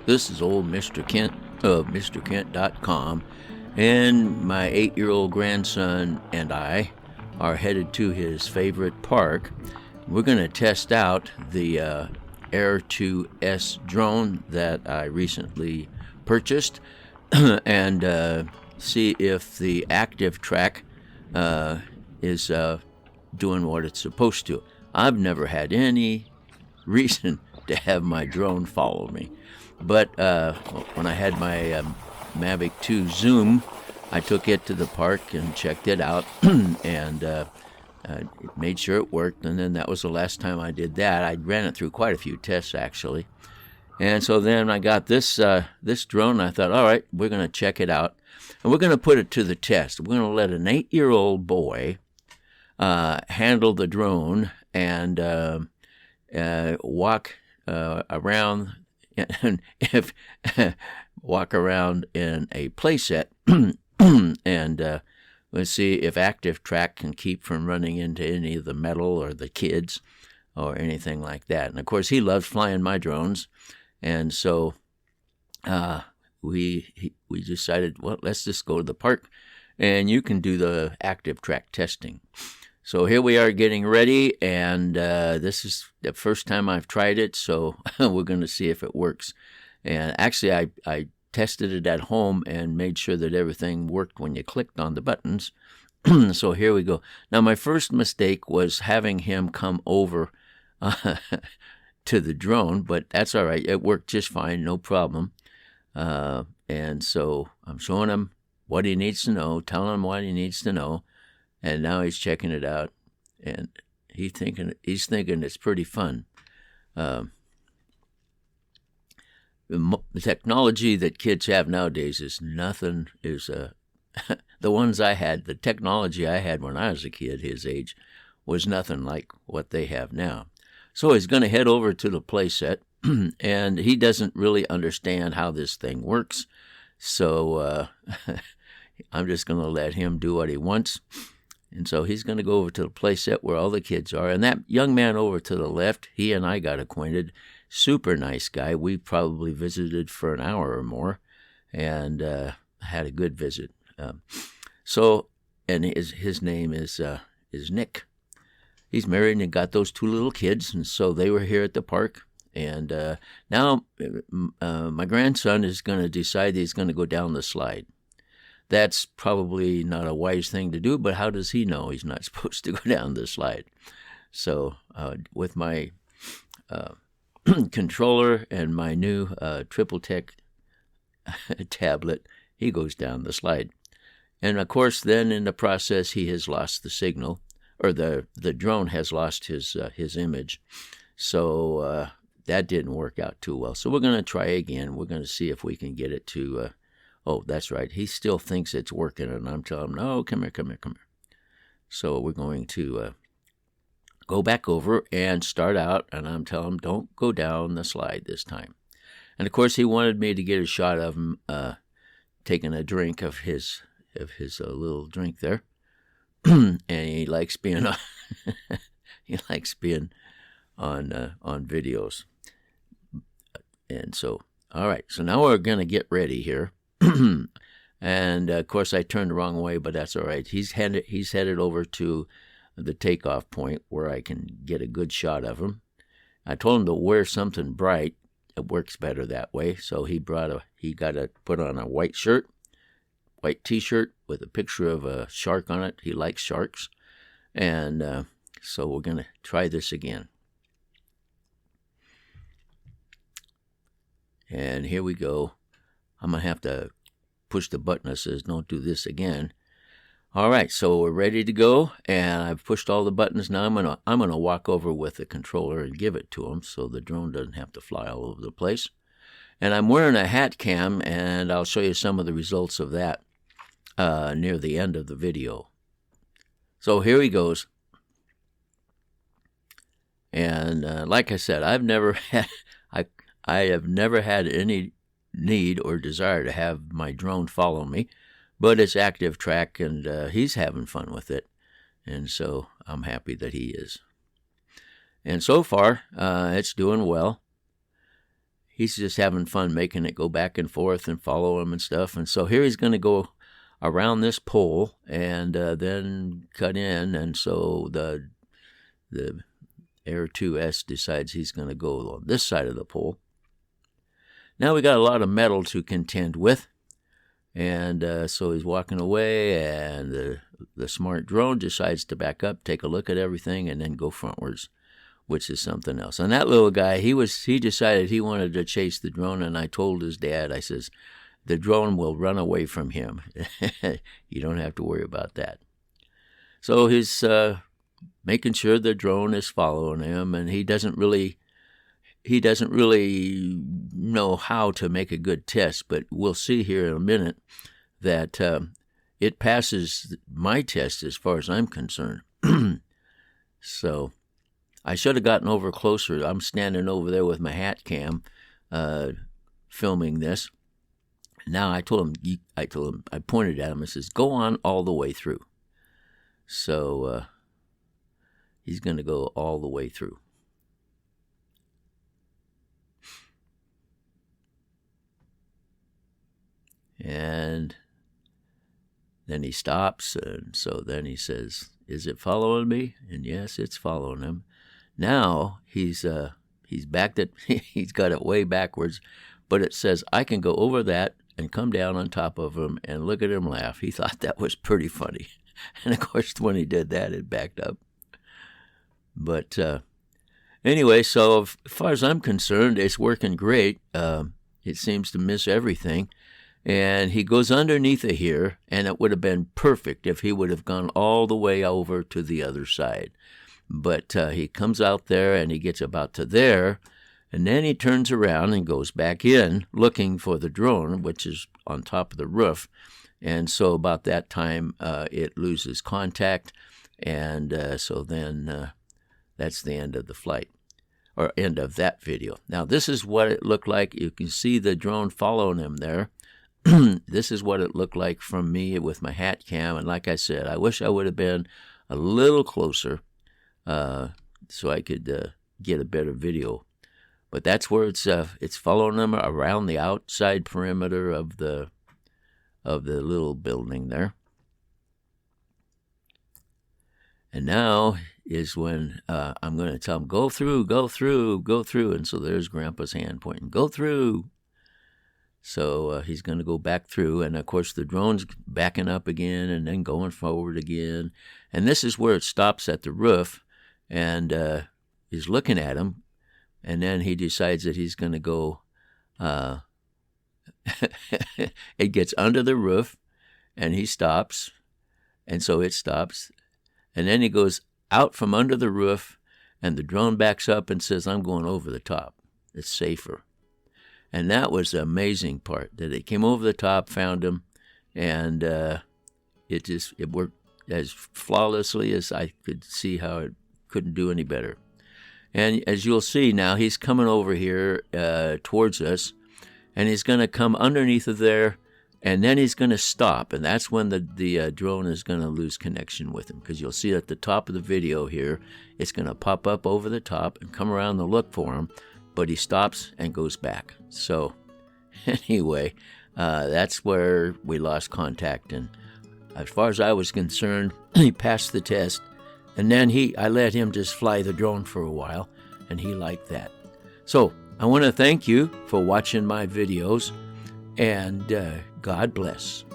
This is old Mr. Kent of MrKent.com, and my 8-year-old grandson and I are headed to his favorite park. We're going to test out the Air 2S drone that I recently purchased and see if the Accutrack is doing what it's supposed to. I've never had any reason to have my drone follow me, but when I had my Mavic 2 Zoom, I took it to the park and checked it out and made sure it worked, and then that was the last time I did that. I ran it through quite a few tests, actually. And so then I got this this drone, and I thought, all right, we're going to check it out, and we're going to put it to the test. We're going to let an 8-year-old boy handle the drone and walk around, and if walk around in a playset, and let's see if Accutrack can keep from running into any of the metal or the kids or anything like that. And of course, he loves flying my drones, and so we decided, well, let's just go to the park, and you can do the Accutrack testing. So here we are getting ready, and this is the first time I've tried it, so we're going to see if it works. And actually, I tested it at home and made sure that everything worked when you clicked on the buttons. So here we go. Now, my first mistake was having him come over to the drone, but that's all right. It worked just fine, no problem. And so I'm showing him what he needs to know, telling him what he needs to know, and now he's checking it out, and he's thinking it's pretty fun. The technology that kids have nowadays is nothing. The ones I had, the technology I had when I was a kid, his age, was nothing like what they have now. So he's going to head over to the playset, and he doesn't really understand how this thing works. So I'm just going to let him do what he wants. And so he's going to go over to the playset where all the kids are. And that young man over to the left, he and I got acquainted. Super nice guy. We probably visited for an hour or more, and had a good visit. And his name is Nick. He's married and got those 2 little kids, and so they were here at the park. And now my grandson is going to decide he's going to go down the slide. That's probably not a wise thing to do, but how does he know he's not supposed to go down the slide? So with my controller and my new Triple Tech tablet, he goes down the slide. And of course, then in the process, he has lost the signal, or the drone has lost his image. So that didn't work out too well. So we're going to try again. We're going to see if we can get it to... oh, that's right. He still thinks it's working, and I'm telling him, no, come here. So we're going to go back over and start out, and I'm telling him, don't go down the slide this time. And of course, he wanted me to get a shot of him taking a drink of his little drink there, and he likes being on on videos. And so, all right. So now we're going to get ready here. And of course, I turned the wrong way, but that's all right. He's headed over to the takeoff point where I can get a good shot of him. I told him to wear something bright. It works better that way. So he got to put on a white shirt, white T-shirt with a picture of a shark on it. He likes sharks, and so we're gonna try this again. And here we go. I'm going to have to push the button that says don't do this again. All right, so we're ready to go, and I've pushed all the buttons. Now I'm gonna walk over with the controller and give it to him so the drone doesn't have to fly all over the place. And I'm wearing a hat cam, and I'll show you some of the results of that near the end of the video. So here he goes. And like I said, I have never had any need or desire to have my drone follow me, but it's Accutrack, and he's having fun with it, and so I'm happy that he is. And so far, it's doing well. he's just having fun making it go back and forth and follow him and stuff. And so here he's going to go around this pole and then cut in. And so the Air 2S decides he's going to go on this side of the pole. Now we got a lot of metal to contend with. And so he's walking away, and the smart drone decides to back up, take a look at everything, and then go frontwards, which is something else. And that little guy, he decided he wanted to chase the drone, and I told his dad, I says, the drone will run away from him. You don't have to worry about that. So he's making sure the drone is following him, and he doesn't really know how to make a good test, but we'll see here in a minute that it passes my test as far as I'm concerned. So I should have gotten over closer. I'm standing over there with my hat cam filming this. Now I pointed at him and says, go on all the way through. So he's going to go all the way through. And then he stops, and so then he says, is it following me? And yes, it's following him. Now he's backed it, he's got it way backwards, but it says I can go over that and come down on top of him and look at him laugh. He thought that was pretty funny. And of course, when he did that, it backed up. But anyway, so as far as I'm concerned, it's working great. It seems to miss everything. And he goes underneath of here, and it would have been perfect if he would have gone all the way over to the other side. But he comes out there, and he gets about to there, and then he turns around and goes back in looking for the drone, which is on top of the roof. And so about that time, it loses contact, and so then that's the end of the flight, or end of that video. Now, this is what it looked like. You can see the drone following him there. This is what it looked like from me with my hat cam, and like I said, I wish I would have been a little closer so I could get a better video. But that's where it's following them around the outside perimeter of the little building there. And now is when I'm going to tell him, go through, go through, go through. And so there's Grandpa's hand pointing, go through. So he's going to go back through, and of course the drone's backing up again and then going forward again. And this is where it stops at the roof, and he's looking at him, and then he decides that he's going to go, it gets under the roof, and he stops, and so it stops, and then he goes out from under the roof, and the drone backs up and says, I'm going over the top. It's safer. And that was the amazing part, that it came over the top, found him, and it worked as flawlessly as I could see how it couldn't do any better. And as you'll see now, he's coming over here towards us, and he's going to come underneath of there, and then he's going to stop, and that's when the drone is going to lose connection with him, because you'll see at the top of the video here, it's going to pop up over the top and come around to look for him, but he stops and goes back. So anyway, that's where we lost contact, and as far as I was concerned, he passed the test, and then I let him just fly the drone for a while, and he liked that. So I want to thank you for watching my videos, and God bless.